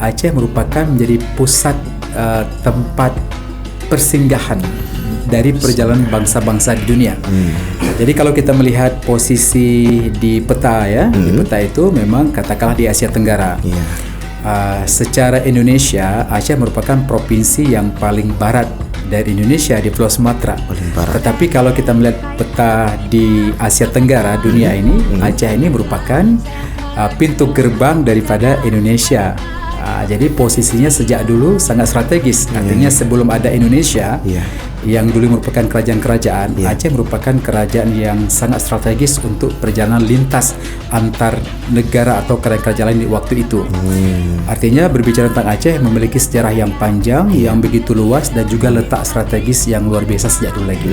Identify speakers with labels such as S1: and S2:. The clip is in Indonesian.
S1: Aceh merupakan menjadi pusat tempat persinggahan dari perjalanan bangsa-bangsa di dunia. Jadi kalau kita melihat posisi di peta ya, di peta itu memang katakanlah di Asia Tenggara. Secara Indonesia, Aceh merupakan provinsi yang paling barat dari Indonesia di Pulau Sumatera. Tetapi kalau kita melihat peta di Asia Tenggara dunia ini, Aceh ini merupakan pintu gerbang daripada Indonesia. Jadi posisinya sejak dulu sangat strategis. Artinya sebelum ada Indonesia yang dulu merupakan kerajaan-kerajaan, Aceh merupakan kerajaan yang sangat strategis untuk perjalanan lintas antar negara atau kerajaan-kerajaan lain di waktu itu. Artinya berbicara tentang Aceh memiliki sejarah yang panjang, yang begitu luas dan juga letak strategis yang luar biasa sejak dulu lagi.